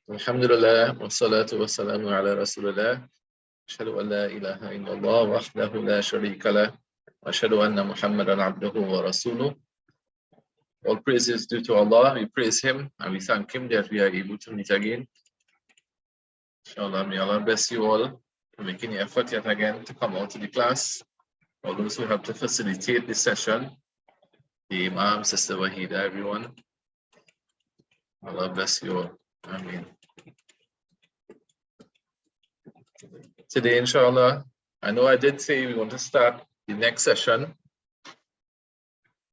Alhamdulillah, wassalatu wassalamu ala rasulillah. Ashhadu an la ilaha illallah wahdahu la sharika lah. Ashhadu anna Muhammadan abduhu wa rasuluh. All praise is due to Allah. We praise Him and we thank Him that we are able to meet again. Inshallah, may Allah bless you all for making the effort yet again to come out to the class. All those who help to facilitate this session, the Imam, Sister Wahida, everyone. Allah bless you all. Ameen. Today, inshallah, I know I did say we want to start the next session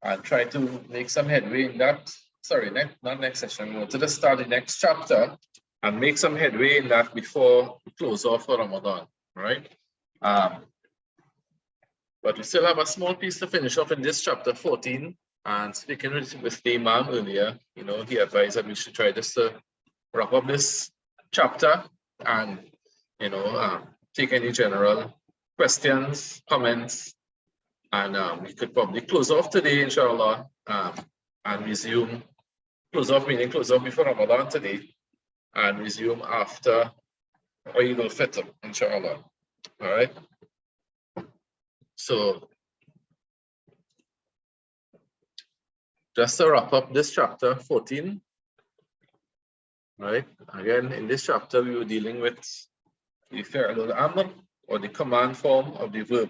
and try to make some headway in that. Sorry, not next session. We wanted to start the next chapter and make some headway in that before we close off for Ramadan, right? But we still have a small piece to finish off in this chapter 14. And speaking with the Imam earlier, you know, he advised that we should try just to wrap up this chapter and, you know, take any general questions, comments, and we could probably close off today, inshallah, and resume, close off before Ramadan today, and resume after Eid al-Fitr, inshallah. All right. So, just to wrap up this chapter 14, right? Again, in this chapter, we were dealing with the fi'l al-amr, or the command form of the verb,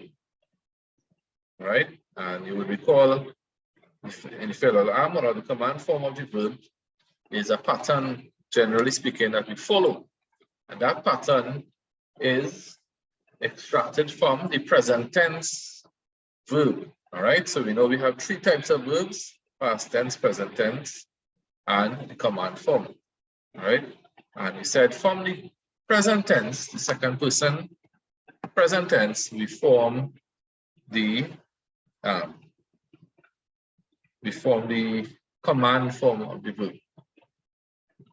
right? And you will recall in the fi'l al-amr, or the command form of the verb, is a pattern, generally speaking, that we follow. And that pattern is extracted from the present tense verb, all right? So we know we have three types of verbs: past tense, present tense, and the command form, all right? And we said from the present tense, the second person present tense, we form the command form of the verb.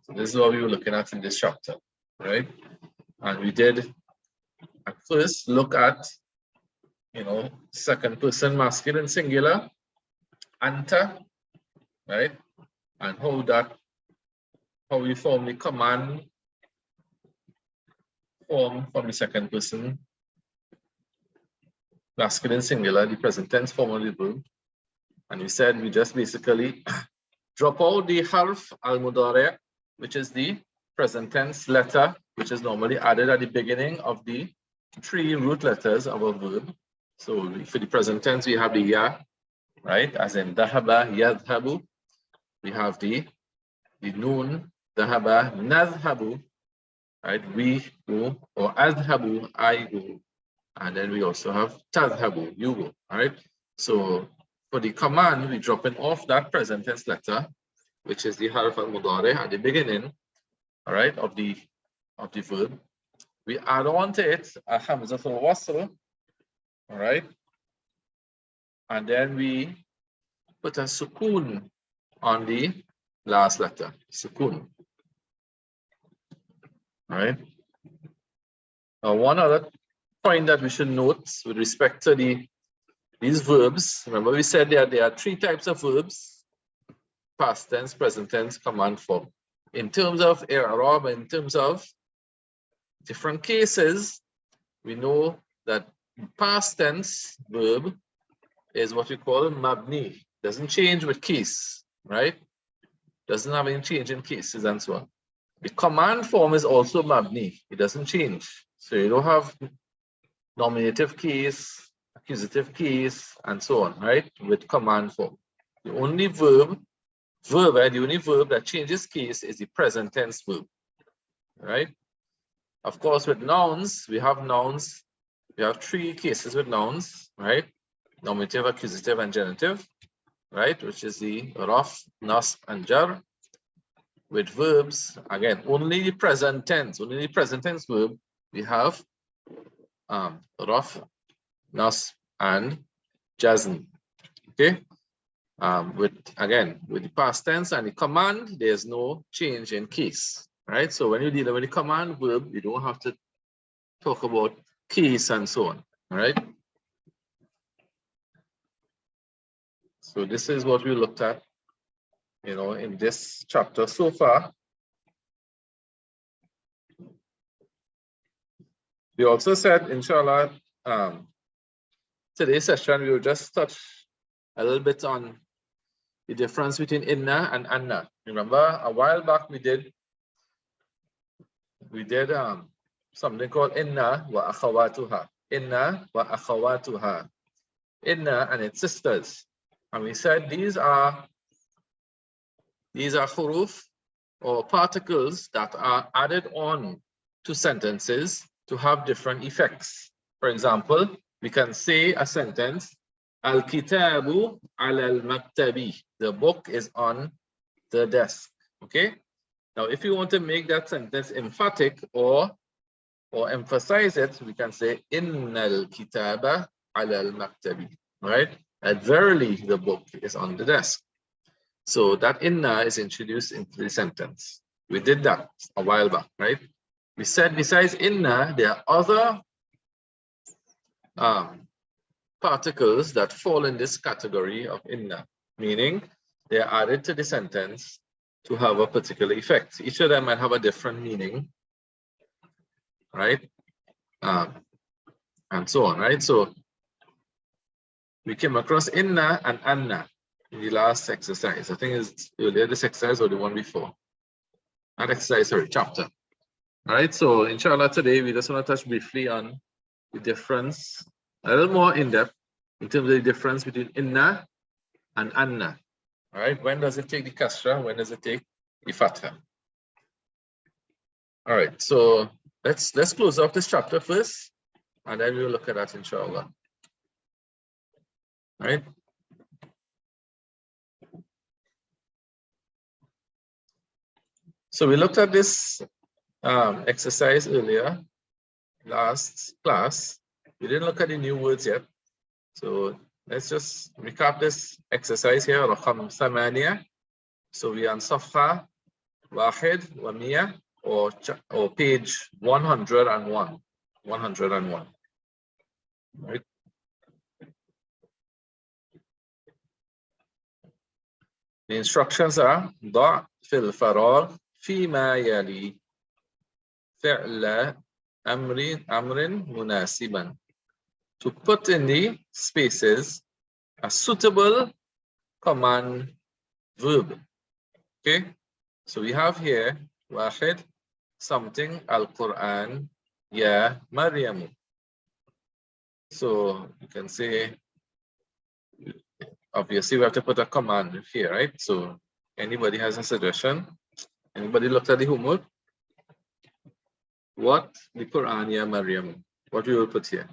So this is what we were looking at in this chapter, right? And we did at first look at, you know, second person masculine singular, anta, right? And how we form the command form from the second person masculine singular, the present tense form of the verb. And we said we just basically drop out the harf al-mudari', which is the present tense letter, which is normally added at the beginning of the three root letters of a verb. So for the present tense, we have the ya, right? As in dhahaba, yadhabu. We have the noon, dhahaba, nadhabu, right? We go, or adhabu, I go. And then we also have tadhabu, you go, all right? So for the command, we're dropping off that present tense letter, which is the harf al-mudari' at the beginning, all right, of the verb. We add on to it a hamzatul wasl, all right? And then we put a sukoon on the last letter, sukoon, all right? Now, one other point that we should note with respect to these verbs, remember we said that there are three types of verbs: past tense, present tense, command form. In terms of i'rab, in terms of different cases, we know that past tense verb is what we call mabni. Doesn't change with case, right? Doesn't have any change in cases and so on. The command form is also mabni. It doesn't change. So you don't have nominative case, accusative case, and so on, right? With command form. The only verb that changes case is the present tense verb, right? Of course, with nouns, we have three cases with nouns, right? Nominative, accusative, and genitive, right? Which is the raf, nasb, and jar. With verbs, again, only the present tense verb, we have raf, nasb, and jazm. Okay. With the past tense and the command, there's no change in case, right? So when you deal with the command verb, you don't have to talk about case and so on. All right. So this is what we looked at, in this chapter so far. We also said, inshallah, today's session, we will just touch a little bit on the difference between inna and anna. Remember, a while back we did something called inna wa akhawatuha. Inna wa akhawatuha. Inna and its sisters. And we said these are huruf or particles that are added on to sentences to have different effects. For example, we can say a sentence, Al-kitabu al-maktabi. The book is on the desk. Okay? Now, if you want to make that sentence emphatic or emphasize it, we can say Innal kitaba al-maktabi. Right? And verily the book is on the desk. So that inna is introduced into the sentence. We did that a while back, right? We said besides inna, there are other particles that fall in this category of inna, meaning they are added to the sentence to have a particular effect. Each of them might have a different meaning, right? And so on, right? So we came across inna and anna in the last exercise. I think it's earlier this exercise or the one before. Not exercise, sorry, chapter. All right, so inshallah today we just want to touch briefly on the difference, a little more in depth in terms of the difference between inna and anna. All right, when does it take the kasra? When does it take the fatha? All right, so let's close off this chapter first, and then we'll look at that inshallah. All right. So we looked at this exercise earlier, last class. We didn't look at the new words yet. So let's just recap this exercise here, Rakam Samania. So we are on Safha, Wahid, Wamiya, or page 101. 101. Right? The instructions are ضع في الفراغ فيما يلي فعل أمر مناسبا. To put in the spaces a suitable command verb. Okay, so we have here واحد, something, Al-Quran, Ya Maryam. So you can say, obviously we have to put a command here, right? So anybody has a suggestion? Anybody looked at the homework? What the Quran, Ya Maryam? What we will put here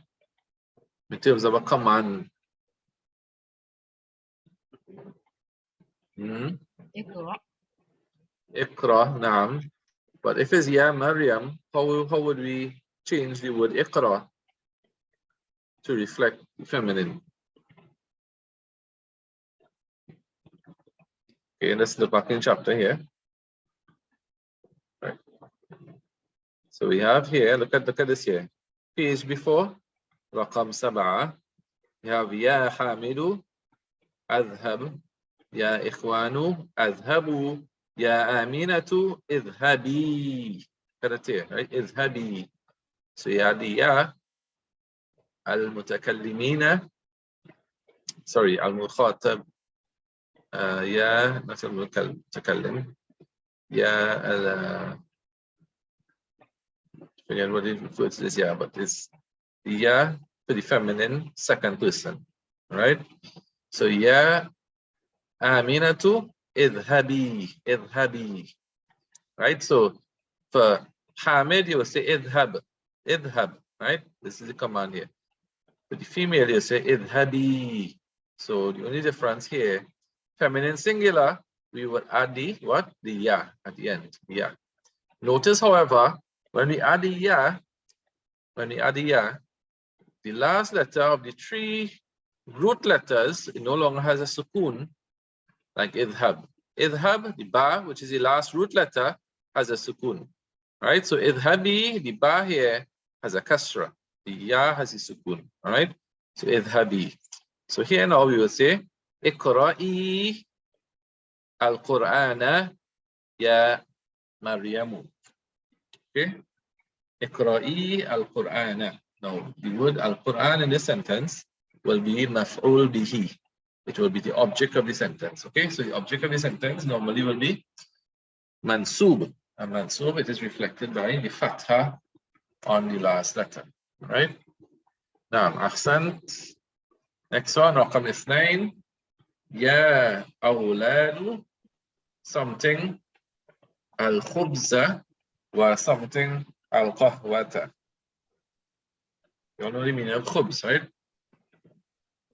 in terms of a command? Iqra, naam. But if it's Ya Maryam, how would we change the word Iqra to reflect feminine? Okay, let's look back in chapter here. Right. So we have here, look at this here. Page before, Rakam Sab'a. You have Ya Hamidu, Adhab. Ya Ikhwanu, Adhabu. Ya Aminatu, Idhabi. Correct here, right? Idhabi. So ya the Ya Al-Mutakallimina. Sorry, Al-Mukhatab. Ya, not Al-Mutakallim. Ya forget what it refers to this, yeah, but it's the ya for the feminine second person, right? So ya Aminatu idhabi, right? So for Hamid you will say idhab, right? This is the command here. For the female you say idhabi. So the only difference here, feminine singular, we would add the what? The ya at the end. Ya. Notice, however, when we add the ya, the last letter of the three root letters, it no longer has a sukun, like idhab. Idhab, the ba, which is the last root letter, has a sukun, right? So idhabi, the ba here, has a kasra. The ya has a sukun. All right. So idhabi. So here now we will say iqra'i al-Qur'ana ya Maryamu. Okay. Iqra'i al-Qur'ana. Now the word al-Qur'an in this sentence will be maf'ul bihi. It will be the object of the sentence. Okay. So the object of the sentence normally will be mansub. And mansub, it is reflected by the fatha on the last letter. All right. Now, ahsant. Next one, رقم 2. يا أولاد something الخبز و something القهوة. You all know the meaning of khubz, right?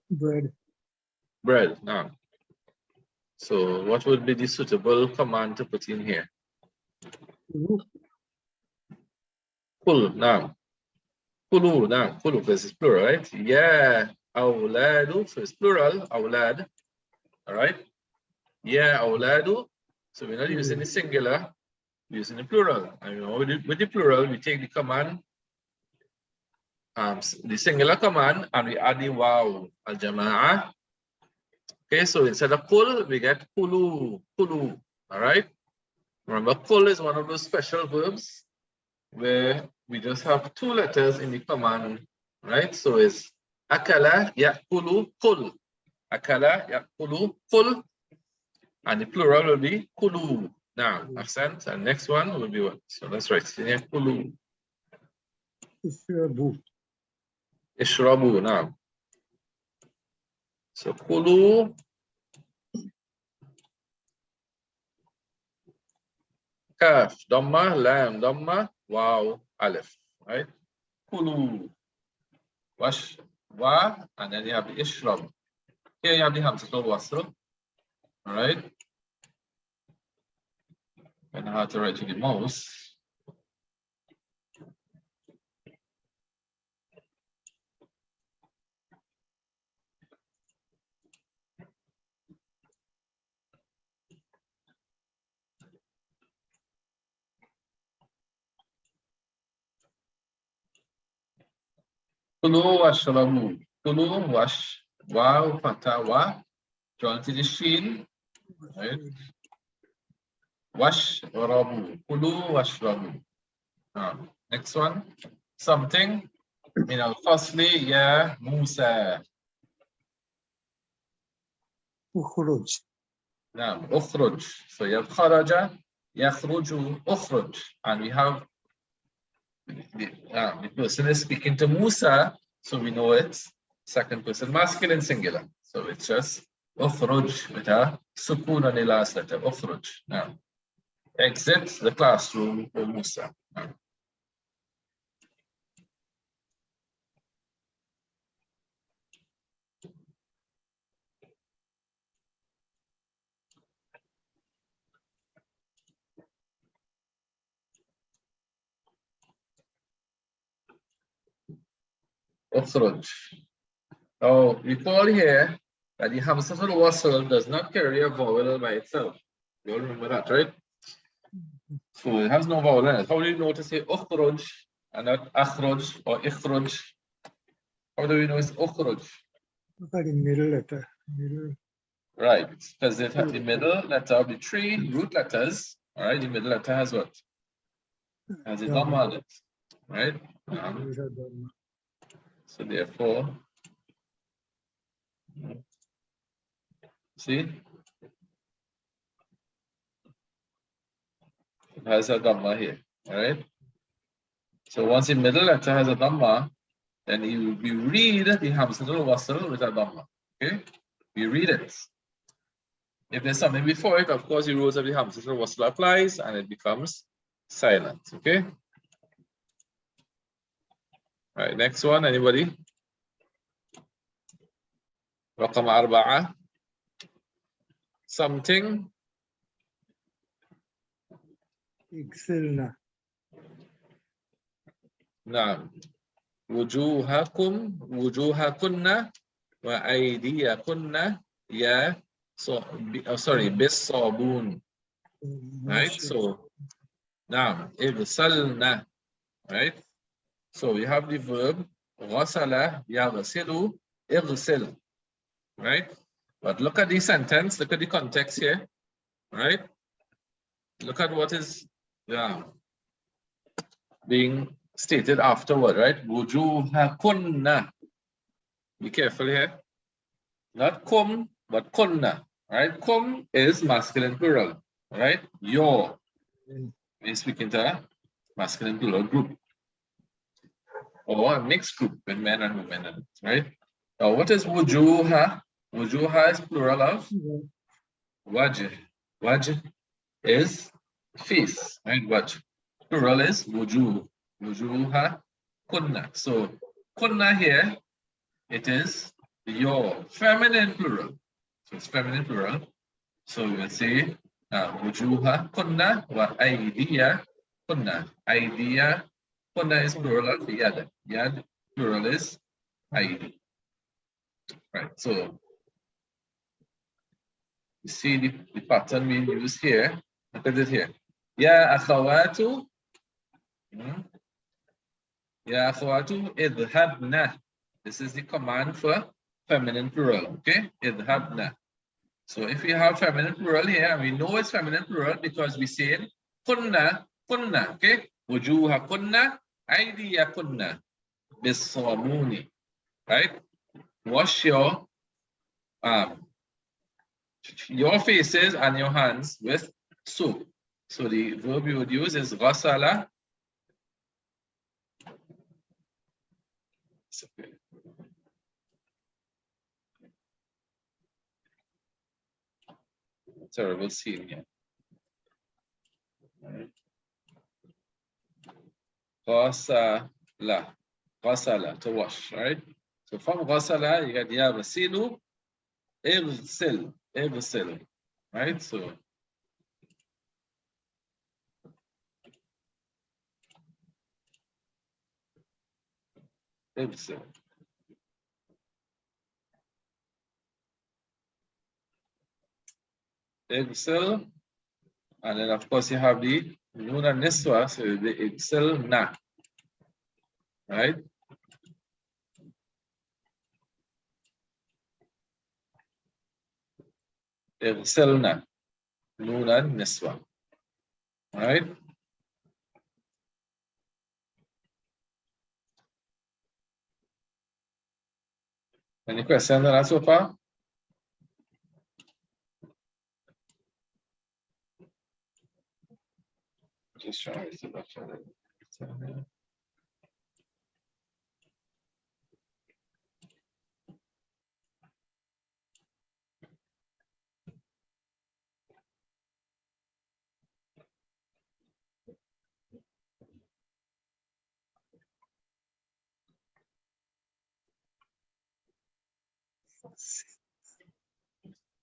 Bread. Bread. Now, so what would be the suitable command to put in here? Kul. Now, kulu. Now, kulu because it's plural, right? Ya awladu. So it's plural. Awlad. All right. Ya awladu. So we're not using the singular. We're using the plural. And you know, with the plural, we take the command, the singular command, and we add the waw al-jama'ah. Okay, so instead of kul, we get kulu, kulu. All right. Remember, kul is one of those special verbs where we just have 2 letters in the command, right? So it's akala yakulu kul, akala yakulu kul, and the plural will be kulu. Now, accent, and next one will be what? So let's write here kulu. Ishrabu. Ishrabu now. So kulu. Kaf, Dhamma, Lam, Dhamma, Wow, Aleph, right? Kulu, Wash, Wa, and then you have the Ishrab. Here you have the Hamzatul Wasl, all right? And how to write to the mouse. Kulu washrabu. Kulu wash. Wow, fata wa. Join to the sheen. Right? Washrabu. Kulu washrabu. Next one. Something. You know, firstly, yeah, Musa. Ukhruj. Now, ukhruj. So you have kharaja, yakhruju, ukhruj. And we have the person is speaking to Musa, so we know it's second person masculine singular. So it's just ukhruj with a sukun on the last letter. Ukhruj. Now, exit the classroom for Musa. Now, ukhruj. Now, recall here that the Hamzatul Wasl does not carry a vowel by itself. You all remember that, right? So it has no vowel in it. How do you know to say ukhruj and not akhruj or ikhruj? How do we know it's ukhruj? Look at the middle letter. Middle. Right, because it has the middle letter of the 3 root letters. All right, the middle letter has what? Has a Dhamma on it, right? So therefore, see, it has a Dhamma here, all right? So once the middle letter has a Dhamma, then we read the Hamzatul Wasl with a Dhamma, okay? We read it. If there's something before it, of course, the rules of the Hamzatul Wasl applies and it becomes silent, okay? All right, next one, anybody? رقم 4. Something. Igsilna. نعم. وجوهكم وجوهكن وأيديكن يا sorry بالصابون. Right? So نعم اغسلنا. Right? So we have the verb غسل يغسل اغسل. Right? But look at the sentence, look at the context here. Right? Look at what is being stated afterward, right? Wujuhakunna. Be careful here. Not kum, but kunna. Right? Kum is masculine plural. Right? Your. We're speaking to a masculine plural group. Or a mixed group with men and women. Right? Now, what is wujuha? Wujuha is plural of wajh. Wajh is face. Right? Wajh. Plural is wujuh. Wujuha kunna. So kunna here, it is your feminine plural. So it's feminine plural. So we will say wujuha kunna wa aidiya kunna. Aidiya kunna is plural of yad. Yad plural is aidi. Right. So you see the pattern being used here. Look at it here. Ya akhawatu. Ya akhawatu idhabna. This is the command for feminine plural. Okay? Idhabna. So if we have feminine plural here, we know it's feminine plural because we say kunna, kunna, okay? Wujuha kunna, aidiya kunna, bisawamuni, right? Wash your faces and your hands with soap. So the verb you would use is ghasala. Terrible scene here. Ghasala, ghasala, to wash, right? So from ghasala, you get yabasilu, ighsil, ighsil, right? So ighsil. Ighsil, and then of course you have the nun and niswa, so the ighsil na, right? Ighsilna, nun and niswa, right? Any questions on that so far? Just trying to see that.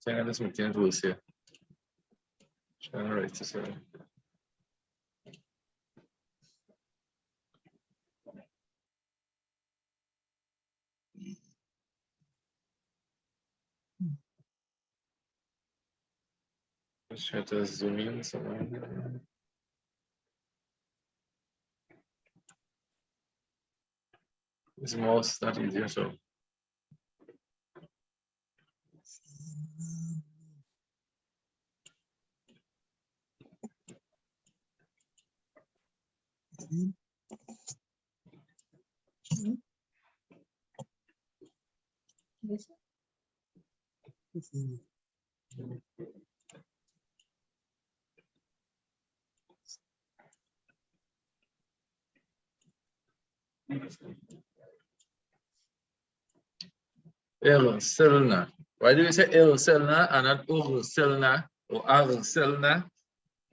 Tenga das mit den Rules hier. Generate this here. Let's try to zoom in somewhere. It's mouse not easier, so. Irselna. Why do we say irselna and not urselna or arselna?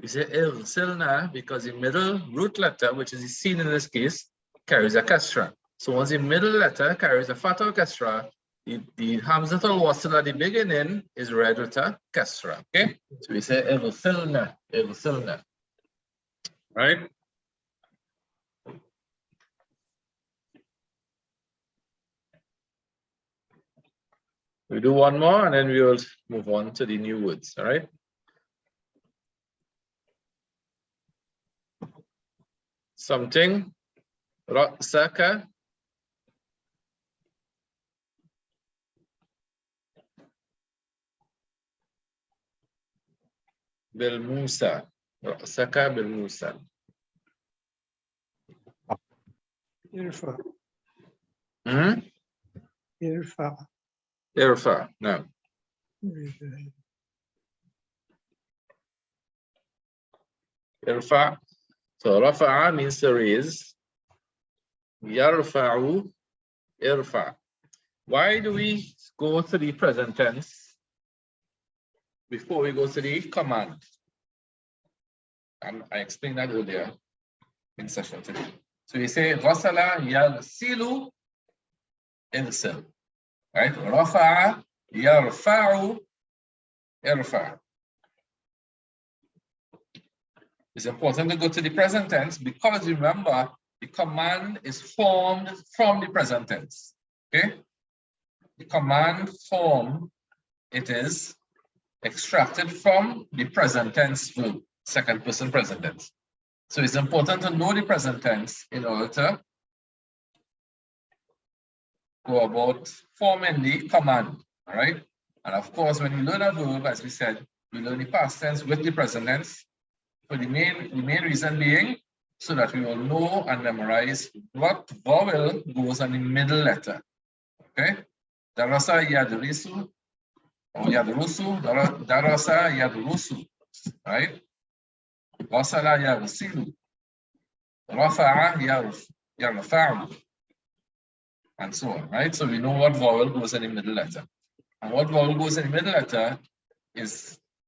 We say irselna because the middle root letter, which is seen in this case, carries a kasra. So once the middle letter carries a fatha kasra, the hamzat al-wasl at the beginning is read with a kasra. Okay? So we say irselna, irselna. Right? We do one more and then we will move on to the new words. All right? Something, ra'saka, بالموسى رأسك بالموسى ارفع Hmm? ارفع ارفع نعم ارفع. So رفع means to raise. يرفع ارفع. Why do we go to the present tense before we go to the command? And I explained that earlier in session today. So we say غسل يغسل اغسل. Right? رفع يرفع ارفع. It's important to go to the present tense because remember the command is formed from the present tense. Okay? The command form, it is extracted from the present tense verb, second person present tense. So it's important to know the present tense in order to go about forming the command. All right? And of course, when you learn a verb, as we said, we learn the past tense with the present tense. So the main reason being so that we will know and memorize what vowel goes on the middle letter. Okay? Darasa yadrisu or yadrusu, darasa yadrusu, right? Wasala yaghsilu, rafa'a yarfa'u, and so on, right? So we know what vowel goes in the middle letter. And what vowel goes in the middle letter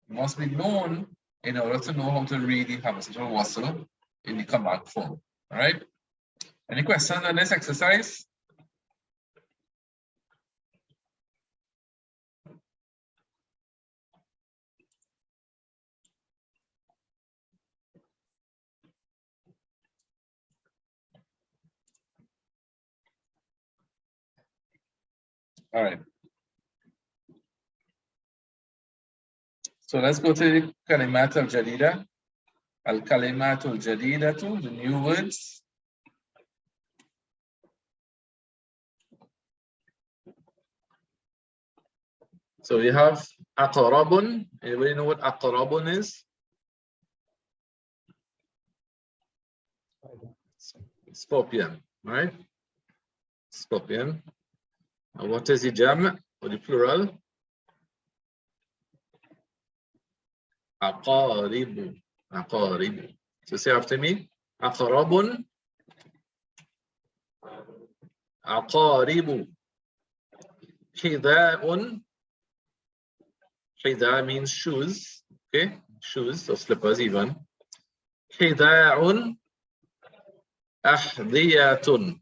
must be known in order to know how to read the hamzatul wasl in the command form. All right? Any questions on this exercise? All right. So let's go to the kalimat al-jadida. Al-kalimat al-jadidatu, the new words. So we have aqrabun. Anybody know what aqrabun is? Scorpion, right? Scorpion. And what is the jam or the plural? Aqaribu. Aqaribu. So say after me. Aqrabun. Aqaribu. Hida'un. Hida means shoes. Okay, shoes or slippers even. Hida'un. Ahdiyatun.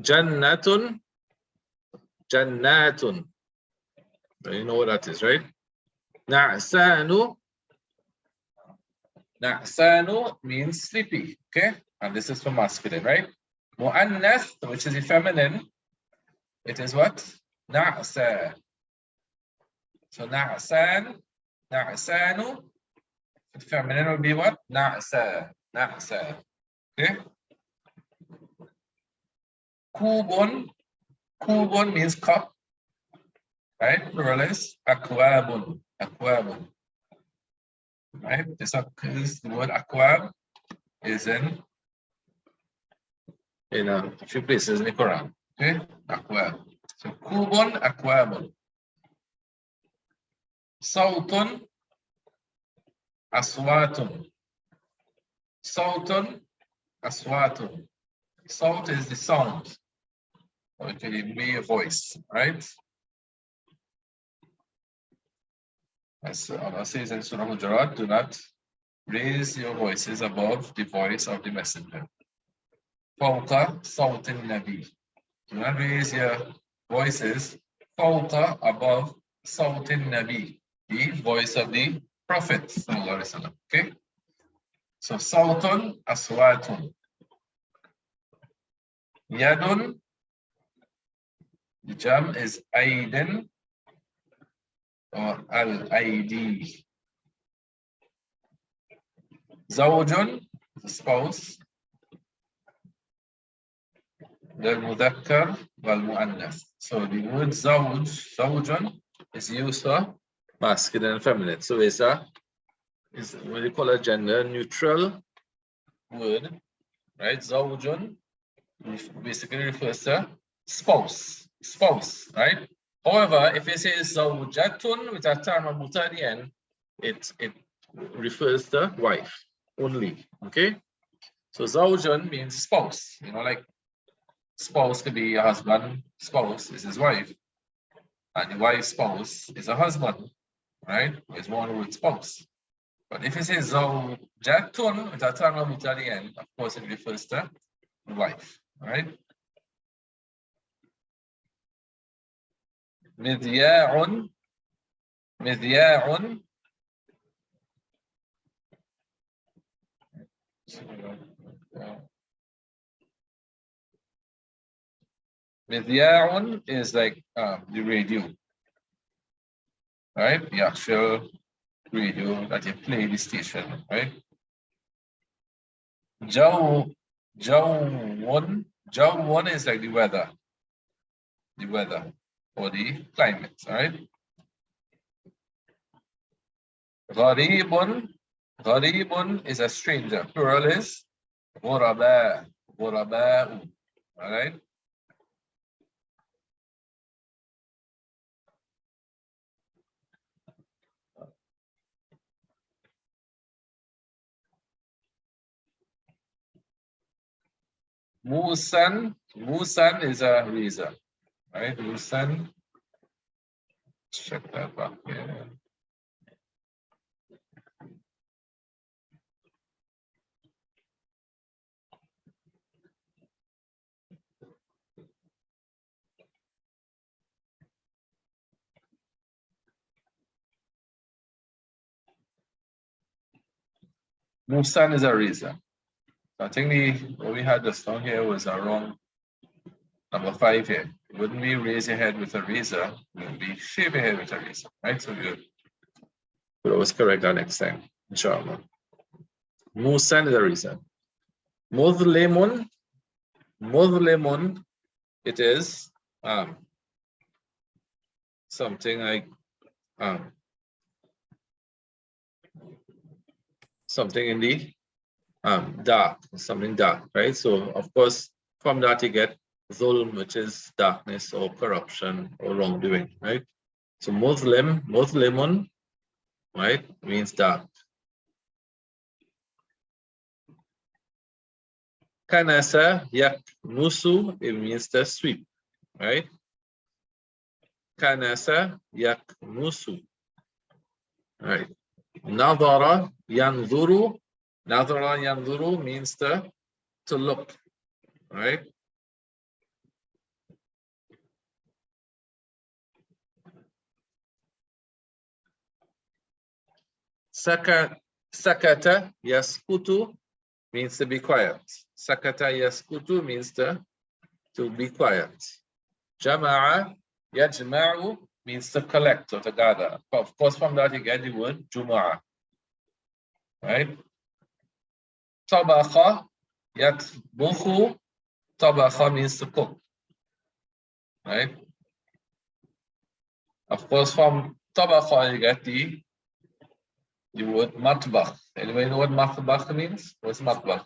Jannatun. Jannatun. You know what that is, right? Na'sanu. Na'sanu means sleepy. Okay, and this is for masculine, right? Mu'annath, which is the feminine, it is what? Na'sa. So na'san, na'sanu. The feminine will be what? Na'sa. Na'sa. Okay. Kubun. Kubun means cup. Right? Plural is akwabun. Akwabun. Right? This is the word akwab is in a few places in the Quran. Okay? Akwab. So kubun, akwabun. Sawtun, aswatun. Sawtun, aswatun. Sawt is the sound. Or it can be a voice, right? As Allah says in Surah Hujurat, do not raise your voices above the voice of the messenger. Fawqa sawtin nabi. Do not raise your voices fawqa, above sawtin nabi, the voice of the Prophet. Okay? So sawtun aswatun. Yadun, the jam is aidin or al-aidi. Zawjun, the spouse. للمذكر والمؤنث. So the word zawj, zawjun, is used for masculine and feminine. So it's what they call a gender neutral word, right? Zawjun basically refers to spouse, right? However, if you say zawjatun with a ta marbuta at the end, it refers to wife only. Okay, so zawjun means spouse. You know, like spouse could be a husband, spouse is his wife, and the wife's spouse is a husband, right? It's one word spouse. But if you say zawjatun with a ta marbuta at the end, of course it refers to wife, right? مذياع مذياع مذياع is like the radio, right? The actual radio that you play the station, right? Jawun is like the weather or the climate, right? Gharibun is a stranger. Plural is ghuraba, ghuraba'u, all right? Musan is a razor, right? Musan, check that back here. Musan is a razor. I think what we had just down here was around number 5 here. It wouldn't be raise your head with a razor, it would be shave your head with a razor, right? So we'll always correct that next time, inshallah. Musan is a razor. Mudlimun, it is something like something in the dark, something dark, right? So of course, from that you get zulm, which is darkness or corruption or wrongdoing, right? So Muslimun, right, means dark. Kanasa yaknusu, it means to sweep, right? Kanasa yaknusu, right? Nadara yanzuru, means to look, right? Sakata yaskutu means to be quiet. Sakata yaskutu means to be quiet. Jama'a yajma'u means to collect or to gather. Of course, from that you get the word Jumu'ah, right? Tabakha yatbukhu, tabakha means to cook, right? Of course, from tabakha you get the word matbakh. Anybody know what matbakh means? What's matbakh?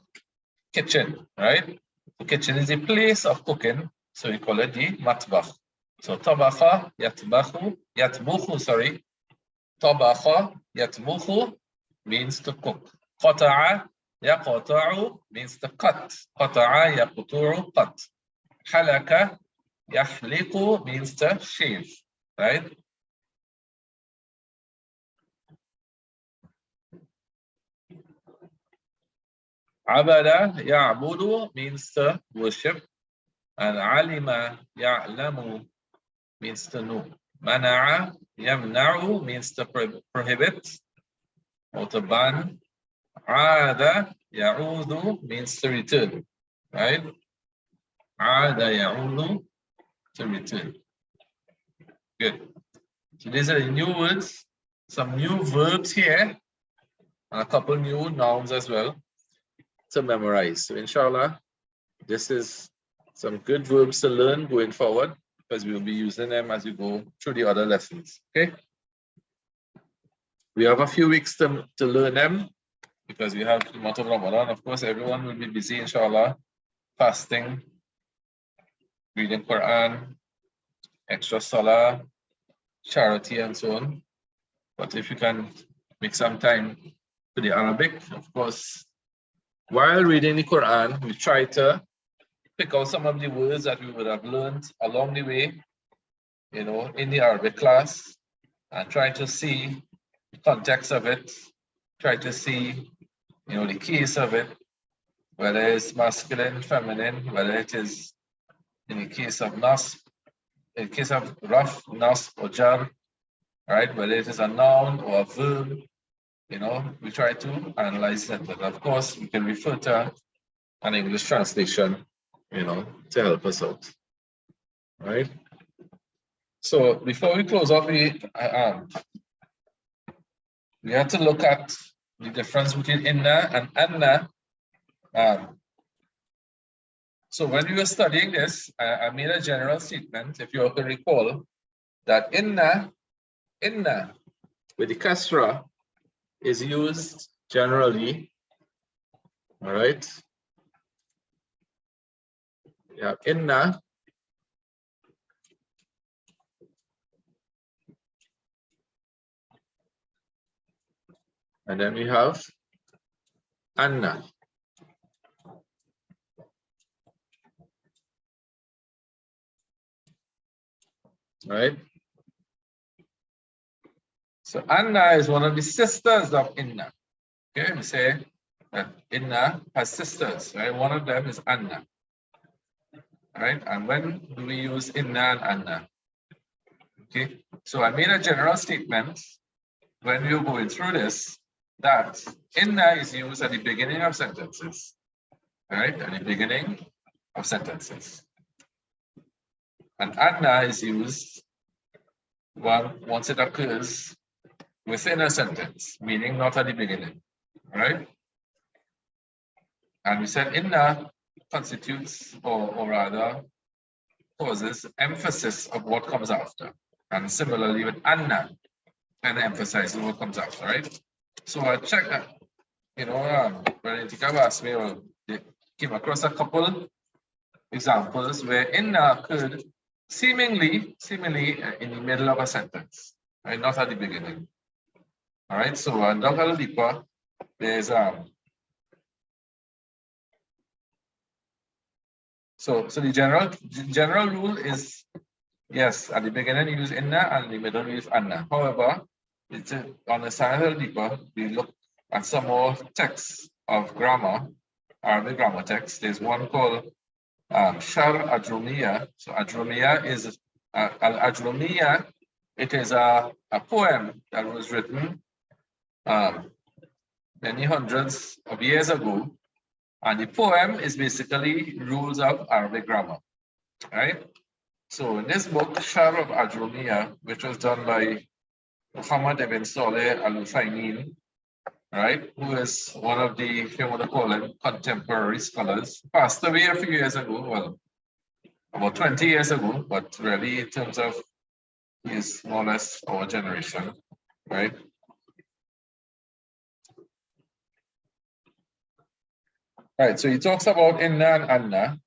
Kitchen, right? The kitchen is a place of cooking, so we call it the matbakh. So tabakha yatbukhu, sorry. Tabakha yatbukhu means to cook. Qata'a yaqta'u means to cut. Qata'a yaqtu'u, cut. Halaka yahliqu means to shave, right? Abada ya'budu means to worship, and alima ya'lamu means to know. Mana'a yamna'u means to prohibit or to ban. Ada ya'udu means to return, right? Ada ya'udu, to return. Good. So these are the new words, some new verbs here, and a couple new nouns as well to memorize. So inshallah, this is some good verbs to learn going forward, because we will be using them as we go through the other lessons. Okay. We have a few weeks to learn them because we have the month of Ramadan. Of course, everyone will be busy, inshallah, fasting, reading Quran, extra salah, charity, and so on. But if you can make some time for the Arabic, of course, while reading the Quran, we try to pick out some of the words that we would have learned along the way, you know, in the Arabic class, and try to see the context of it, try to see, you know, the case of it, whether it's masculine, feminine, whether it is in the case of nasb, in the case of raf, nasb, or jar, right? Whether it is a noun or a verb, you know, we try to analyze it. But of course, we can refer to an English translation, you know, to help us out, right? So before we close off, we have to look at the difference between inna and anna. So when we were studying this, I made a general statement, if you can recall, that inna with the kasra is used generally, all right? Yeah, inna. And then we have anna. Right? So Anna is one of the sisters of Inna. Okay, we say that Inna has sisters, right? One of them is Anna. Right? And when do we use Inna and Anna? Okay, so I made a general statement when we were going through this that Inna is used at the beginning of sentences. Right? At the beginning of sentences. And Anna is used once it occurs within a sentence, meaning not at the beginning, right? And we said inna constitutes, or rather causes emphasis of what comes after. And similarly with anna, and emphasizes what comes after, right? So I checked that, you know, when Itika asked me, or they came across a couple examples where inna occurred seemingly in the middle of a sentence, right? Not at the beginning. All right, so dug a little deeper. There's so the general rule is yes, at the beginning use inna and in the middle use anna. However, it's on the side a little deeper, we look at some more texts of grammar, Arabic grammar texts. There's one called Shar Ajrumiya. So Ajrumiya is Al-Ajrumiya. It is a poem that was written many hundreds of years ago, and the poem is basically rules of Arabic grammar, right? So in this book, Shar of Ajrumiya, which was done by Muhammad ibn Saleh al-Uthaymeen, right, who is one of the, if you want to call him, contemporary scholars, passed away a few years ago, well, about 20 years ago, but really in terms of he is more or less our generation, right? Right, so he talks about inna and anna,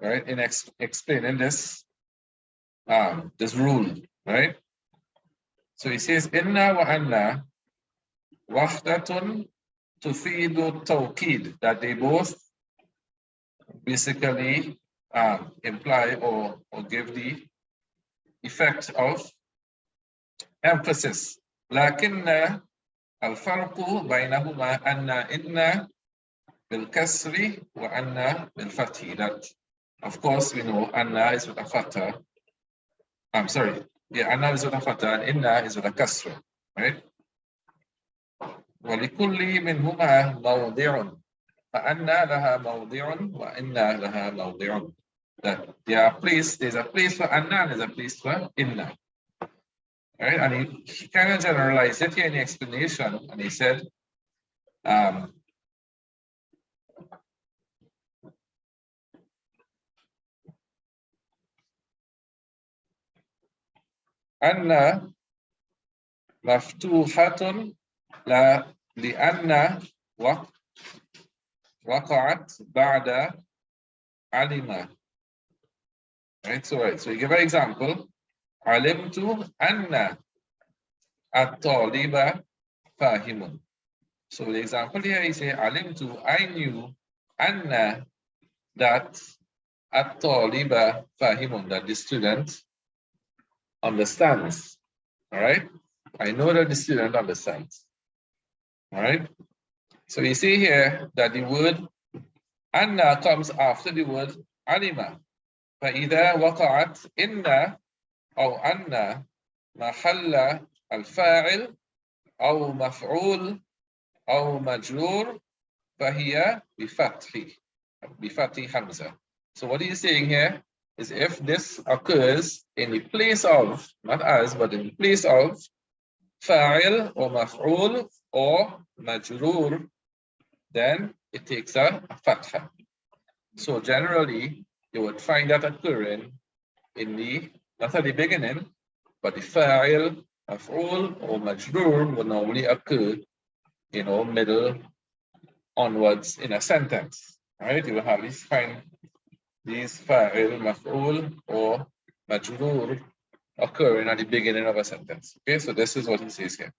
right, in explaining this this rule, right? So he says inna wa anna wahdatun tufidu tawkid, that they both basically imply or give the effect of emphasis. Lakinna al-farqu baynahuma anna inna bil-kasri wa anna bil-fathi. That, of course, we know anna is with a fatha. I'm sorry. Yeah, anna is with a fatha and inna is with a kasra, right? وَلِكُلِّ مِنْهُمَا مَوْضِعٌ فَأَنَّا لَهَا مَوْضِعٌ وَإِنَّا لَهَا مَوْضِعٌ. That there's a place for anna and there's a place for inna. Right? And he kind of generalized it here in the explanation, and he said, anna مفتوحة لا لأن وقعت بعد علم. Right, so we give an example. علمت أن الطالب فاهم. So the example here is say علمت, I knew أن that الطالب فاهم, that the student understands. All right, I know that the student understands. All right, so you see here that the word anna comes after the word alima. فإذا وقعت إن أو أن محل الفاعل أو مفعول أو مجرور فهي بفتح حمزة. So what he's saying here is if this occurs in the place of, not as, but in the place of fa'il or maf'ul or majrur, then it takes a fatha. So generally, you would find that occurring in the, not at the beginning, but the fa'il, maf'ul or majrur would normally occur, middle onwards in a sentence. Right? You will hardly find these fa'il, maf'ul or majrur occurring at the beginning of a sentence. Okay, so this is what he says here.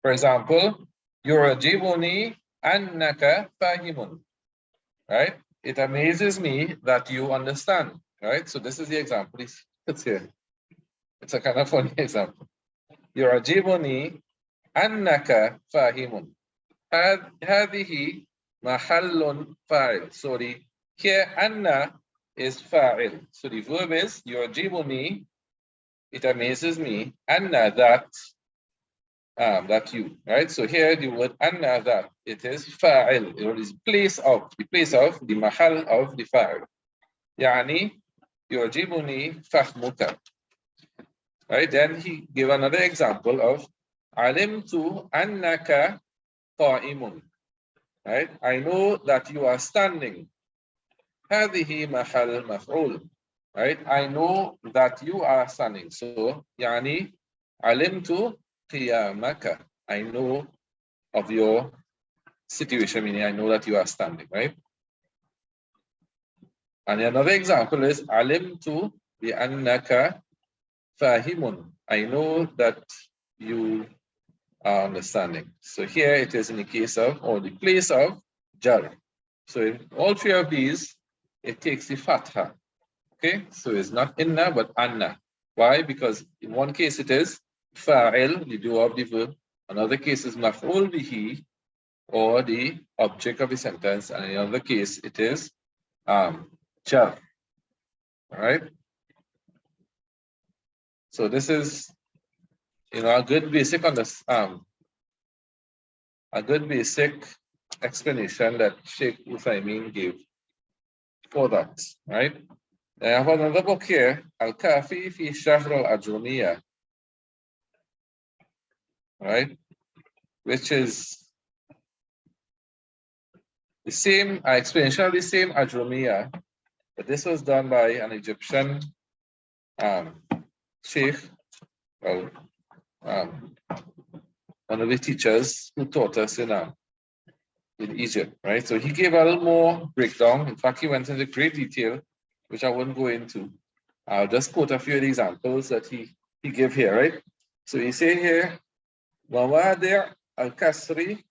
For example, يُعْجِبُنِي أَنَّكَ فَاهِمٌ. Right? It amazes me that you understand. Right? So this is the example he puts here. It's a kind of funny example. يُعْجِبُنِي أَنَّكَ فَاهِمٌ. هذه محل فاعل. So here anna is fa'il. So the verb is يعجبني, it amazes me, anna that you, right? So here the word anna that, it is fa'il, it is the place of the mahal of the fa'il. يعني يعجبني فهمك. Right? Then he gave another example of علمت أنك قائم. Right? I know that you are standing. هذه محل مفعول. Right? I know that you are standing. So يعني علمت قيامك. I know of your situation, meaning I know that you are standing, right? And another example is علمت بأنك فاهم. I know that you are understanding. So here it is in the case of, or the place of, jar. So in all three of these, it takes the fatha. Okay, so it's not inna but anna. Why? Because in one case it is fa'il, the doer of the verb. Another case is maf'ul bihi, or the object of the sentence, and in another case it is jar. All right. So this is, a good basic explanation that Sheikh Uthaymeen gave for that. Right. I have another book here, Al-Kafi fi Shahr al-Ajrumiyya, right, which is the same explanation of the same Ajrumiyya, but this was done by an Egyptian sheikh, well, one of the teachers who taught us in Egypt, right? So he gave a little more breakdown. In fact, he went into great detail, which I wouldn't go into. I'll just quote a few of the examples that he gave here, right? So he say here, مواضع الكسر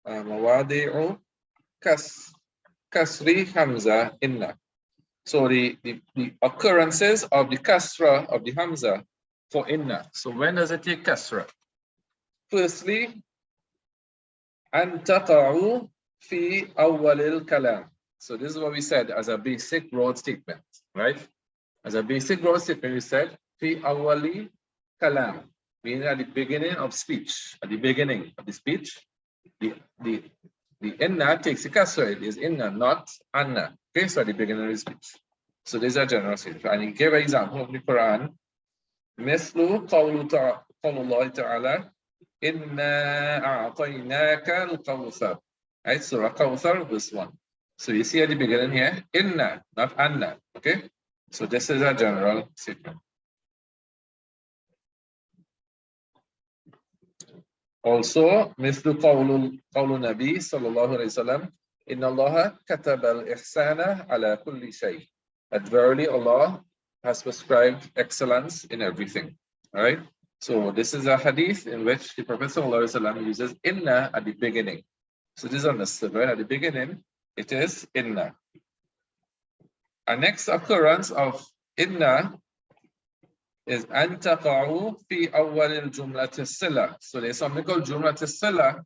مواضع كسر hamza inna. So the occurrences of the kasra of the hamza for inna. So when does it take kasra? Firstly, أن تقع في أول الكلام. So this is what we said as a basic broad statement, right? As a basic broad statement, we said في أول كلام, meaning at the beginning of speech. At the beginning of the speech, the inna takes the kasra. It is inna, not anna. Okay, so at the beginning of the speech. So these are general statements. And he gave an example of the Quran. مثل قول الله تعالى إنا أعطيناك الكوثر. Right, Surah Kawthar, verse 1. So you see at the beginning here, inna, not anna. Okay, so this is a general statement. Also, مثل قول النبي صلى الله عليه وسلم إن الله كتب الإحسان على كل شيء. That verily Allah has prescribed excellence in everything. All right. So this is a hadith in which the Prophet ﷺ uses inna at the beginning. So this is understood, right? At the beginning, it is inna. Our next occurrence of inna is أن تقعوا في أول الجملة الصلة. So there's something called جملة الصلة,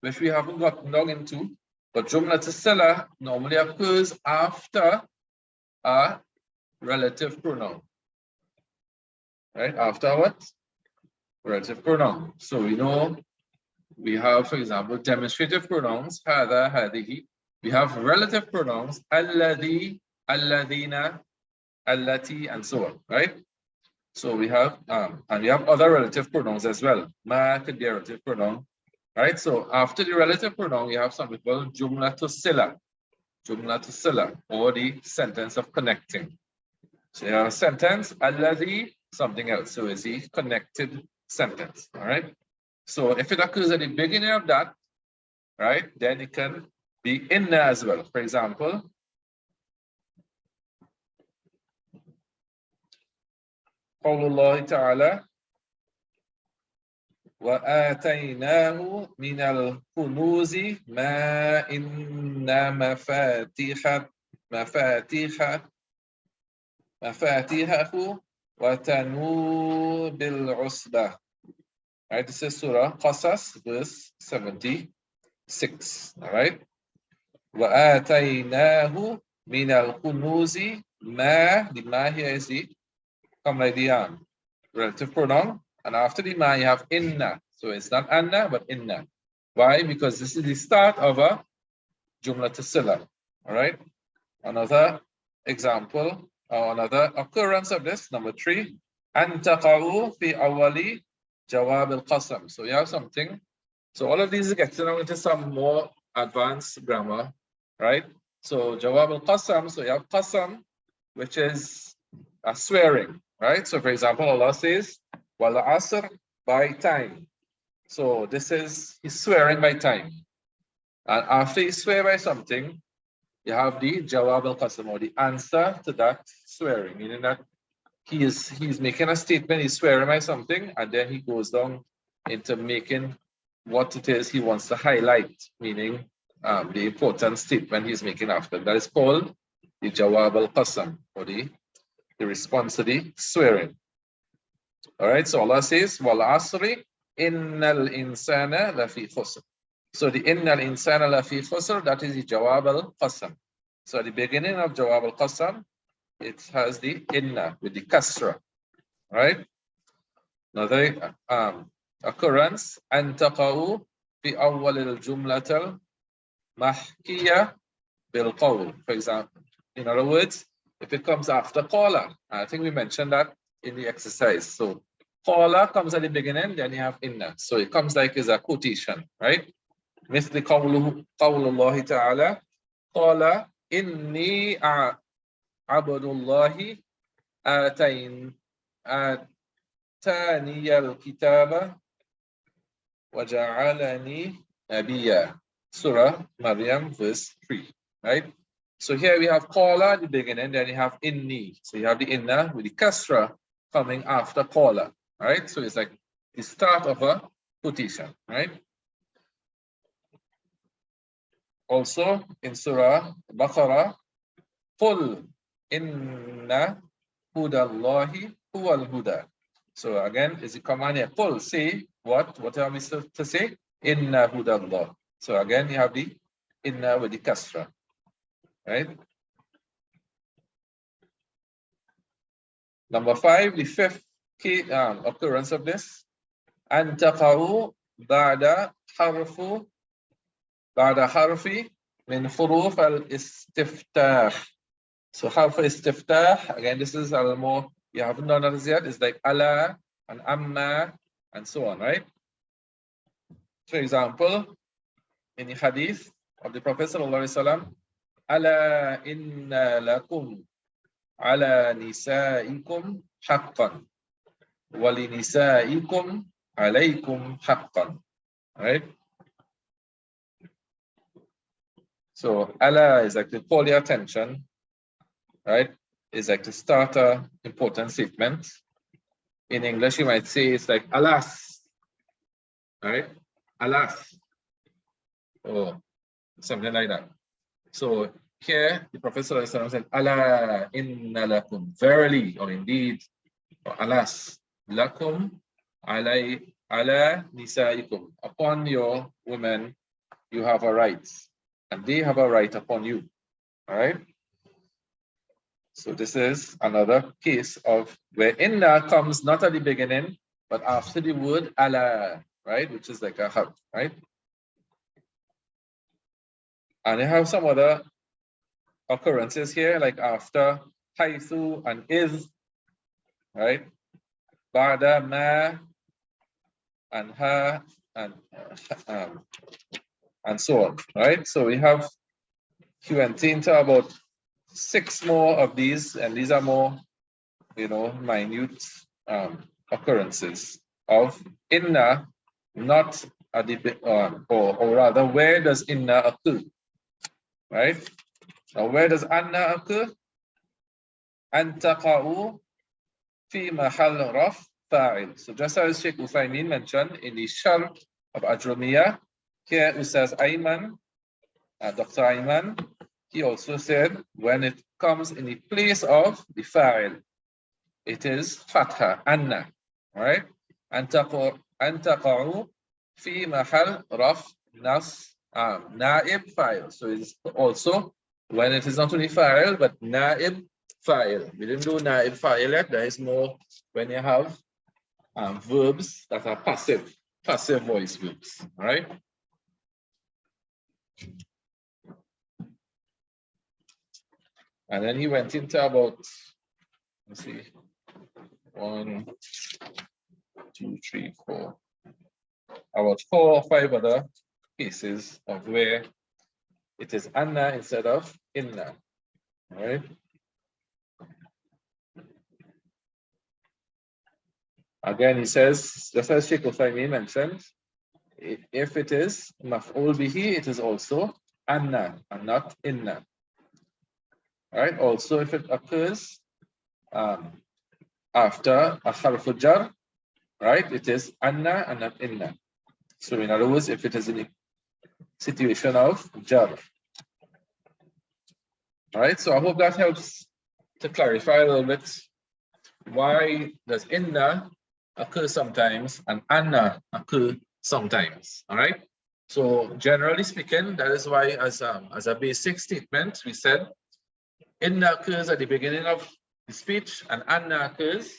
which we haven't gotten down into, but جملة الصلة normally occurs after a relative pronoun. Right? After what? Relative pronoun. So we know we have, for example, demonstrative pronouns, هذا, هذه. We have relative pronouns, الذي, الذين, التي, and so on, right? So we have, and we have other relative pronouns as well. Ma could be a relative pronoun, right? So after the relative pronoun, we have something called jumlatus sila, or the sentence of connecting. So you have a sentence, alladhi, something else. So it's the connected sentence, all right? So if it occurs at the beginning of that, right, then it can be inna as well. For example, قول الله تعالى وآتيناه من الكنوز ما إن مفاتيحه وتنوء بالعصبة. Right, this is Surah Qasas, verse 76. All right. وآتيناه من الكنوز ما, the ma here is the come like the relative pronoun, and after the ma you have inna. So it's not anna but inna. Why? Because this is the start of a jumlat as-sila. All right. Another example or another occurrence of this, number 3, an taqa'u fi awwali jawab al-qasam. So you have something. So all of these are getting into some more advanced grammar, right? So jawab al-qasam, so you have qasam, which is a swearing, right? So for example, Allah says, wal asr, by time. So this is, he's swearing by time. And after he swear by something, you have the jawab al-qasam, or the answer to that swearing, meaning that he's making a statement, he's swearing by something, and then he goes down into making what it is he wants to highlight, meaning the important statement he's making after. That is called the jawab al-qasam, or the response to the swearing. All right, so Allah says, wal asri innal insana lafi khusr. So the innal insana lafi khusr, that is the jawab al-qasam. So at the beginning of jawab al-qasam, it has the inna with the kasra, right? Another occurrence, an taqa'u fi awwal al-jumlat al-mahkiya bil-qawl. For example, in other words, if it comes after qala, I think we mentioned that in the exercise. So qala comes at the beginning, then you have inna. So it comes like as a quotation, right? مثل قول الله تعالى قال إني عبد الله آتاني الكتاب وجعلني نبيا. Surah Maryam, verse 3. Right? So here we have qala at the beginning, then you have inni. So you have the inna with the kasra coming after qala. Right? So it's like the start of a quotation. Right? Also in Surah Baqarah, قل إن هدى الله هو الهدى. So again, is the command here. Qul, say what? What are we to say? Inna huda Allah. So again, you have the inna with the kasra, right? Number 5, the fifth key occurrence of this. An taqa'u ba'da harfi min huruf al-istiftah. So harf istiftah, again, this is a little more, you haven't done that yet. It's like ala and amma and so on, right? For example, in the hadith of the Prophet sallallahu alaihi wasallam, ala inna lakum ala nisaikum haqqan wa li nisaikum alaykum haqqan. right? So Allah is like to call your attention, right? It's like to start a important statement. In English, you might say it's like alas, right? Alas, or something like that. So here, the Prophet said, Allah inna lakum, verily, or indeed, or alas, lakum ala nisaikum, upon your women, you have a right, and they have a right upon you, all right? So this is another case of where inna comes not at the beginning, but after the word ala, right? Which is like a hub, right? And they have some other occurrences here, like after haythu and is, right? Ba'da ma and ha and so on, right? So we have he went into about 6 more of these, and these are more, minute occurrences of inna, not at the or rather, where does inna occur, right? Now, where does anna occur? Antaqa'u fi mahal raf fa'il. So just as Sheikh Uthaymeen mentioned in the Sharh of Ajrumiyah, here it says Ayman, Dr. Ayman, he also said when it comes in the place of the fa'il, it is fatha, anna, right? Antaqa'u fi mahal raf nas na'ib fa'il. So it's also when it is not only fa'il, but na'ib fa'il. We didn't do na'ib fa'il yet. There is more when you have verbs that are passive voice verbs, all right? And then he went into about, let's see, 1, 2, 3, 4, about 4 or 5 other cases of where it is anna instead of inna, all right? Again, he says, just as Sheikh Uthaymeen mentioned, if it is maf'ul bihi, it is also anna and not inna. All right. Also, if it occurs after a harfu jar, right, it is anna and not inna. So in other words, if it is in a situation of jar. All right. So I hope that helps to clarify a little bit. Why does inna occur sometimes and anna occur sometimes? All right. So generally speaking, that is why as a basic statement, we said inna occurs at the beginning of the speech and anna occurs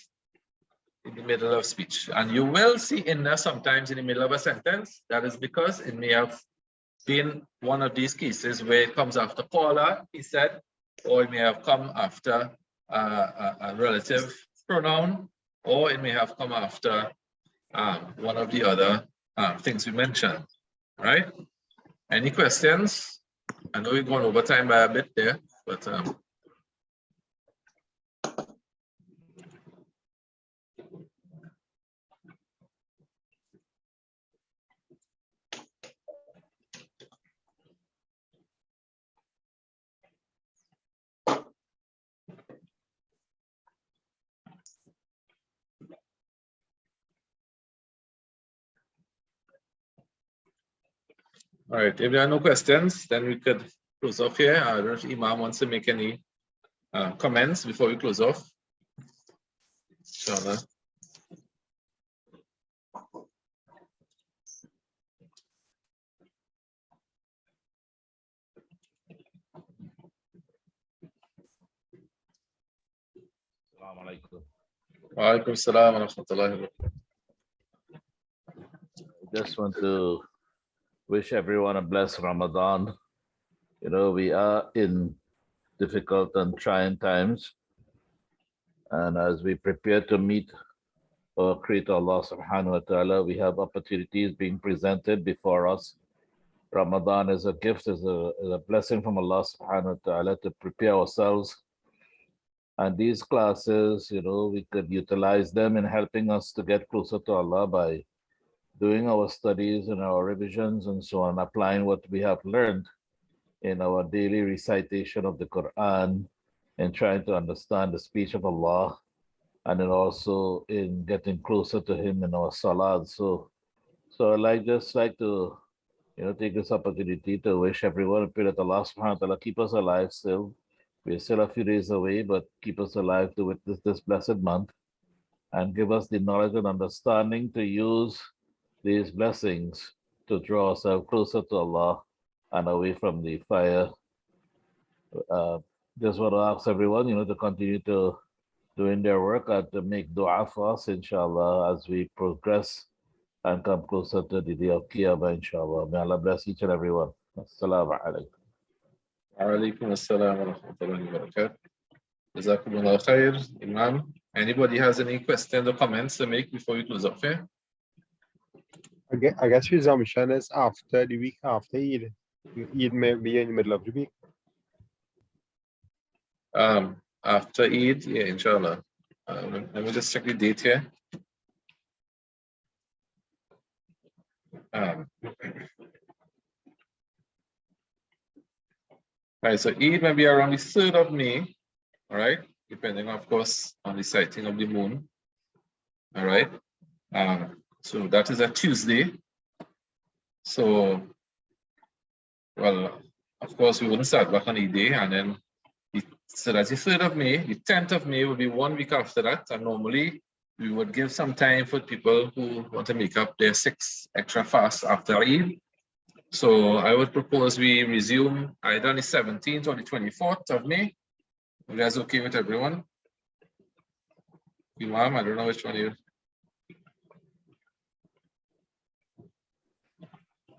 in the middle of speech. And you will see inna sometimes in the middle of a sentence. That is because it may have been one of these cases where it comes after Paula, he said, or it may have come after a relative pronoun, or it may have come after one of the other things we mentioned, right? Any questions? I know we've gone over time by a bit there, but all right, if there are no questions, then we could close off here. I don't know if Imam wants to make any comments before we close off. Inshallah. Assalamu alaikum. Wa alaikum salam wa rahmatullahi wa barakatuh. I just want to wish everyone a blessed Ramadan. You know, we are in difficult and trying times. And as we prepare to meet our Creator Allah subhanahu wa ta'ala, we have opportunities being presented before us. Ramadan is a gift, is a blessing from Allah subhanahu wa ta'ala to prepare ourselves. And these classes, you know, we could utilize them in helping us to get closer to Allah by doing our studies and our revisions and so on, applying what we have learned in our daily recitation of the Quran and trying to understand the speech of Allah, and then also in getting closer to Him in our salat. So I'd just like to, take this opportunity to wish everyone, pray that Allah subhanahu wa ta'ala keep us alive still. We're still a few days away, but keep us alive to witness this blessed month and give us the knowledge and understanding to use these blessings to draw ourselves closer to Allah and away from the fire. Just want to ask everyone, to continue to doing their work and to make dua for us, inshallah, as we progress and come closer to the day of Qiyamah, inshallah. May Allah bless each and every one. Assalamu alaikum. Alaikum assalam wa rahmatullahi wa barakatuh. Jazakumullah khair, Imam. Anybody has any questions or comments to make before we close up here? I guess resumption is after the week after Eid. Eid may be in the middle of the week. After Eid, yeah, inshallah. Let me just check the date here. Right, so Eid may be around the 3rd of May, all right, depending, of course, on the sighting of the moon, all right. So that is a Tuesday. So, well, of course, we wouldn't start back on Eid day, and then so that's the 3rd of May. The 10th of May will be 1 week after that, and normally we would give some time for people who want to make up their 6 extra fasts after Eid. So I would propose we resume either on the 17th or the 24th of May. If that's okay with everyone. Imam, I don't know which one you.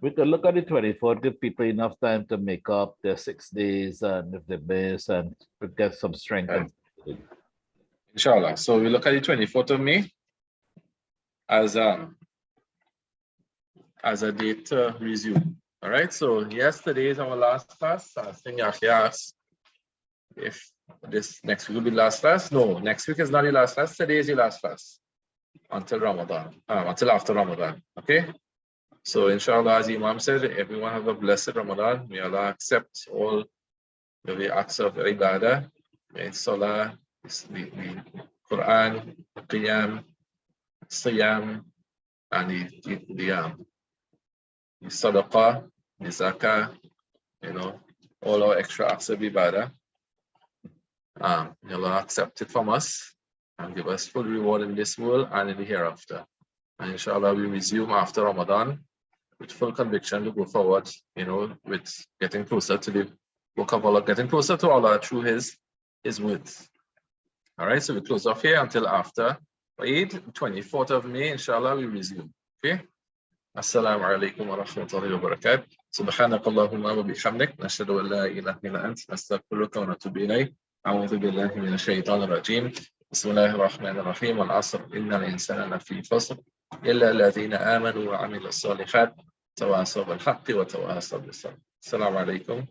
We could look at the 24th, give people enough time to make up their 6 days, and if they miss, and get some strength. Right. Inshallah. So we look at the 24th of May as a date to resume. All right. So yesterday is our last class. I think Yahya asked if this next week will be the last class. No, next week is not the last class. Today is the last class until Ramadan, until after Ramadan. Okay. So inshallah, as Imam said, everyone have a blessed Ramadan. May Allah accept all the acts of ibadah, may salah, the Quran, the Qiyam, Siyam, and the Sadaqah, the Zakah, all our extra acts of ibadah. May Allah accept it from us and give us full reward in this world and in the hereafter. And inshallah, we resume after Ramadan with full conviction to go forward, with getting closer to the work of Allah, getting closer to Allah through His words. All right, so we close off here until after Eid, 24th of May, inshallah, we resume. Okay? Assalamu alaikum wa rahmatullahi wa barakatuh. Subhanak Allahumma wa bihamdik. Nashhadu an la ilaha illa ant. Nastaghfiruka wa natubu ilayk. A'udhu billahi minash shaitanir rajim. Bismillahir rahmanir rahim. Wal 'asr. Innal insana lafi khusr. إلا الذين آمنوا وعملوا الصالحات تواصوا بالحق وتواصوا بالصبر. السلام عليكم.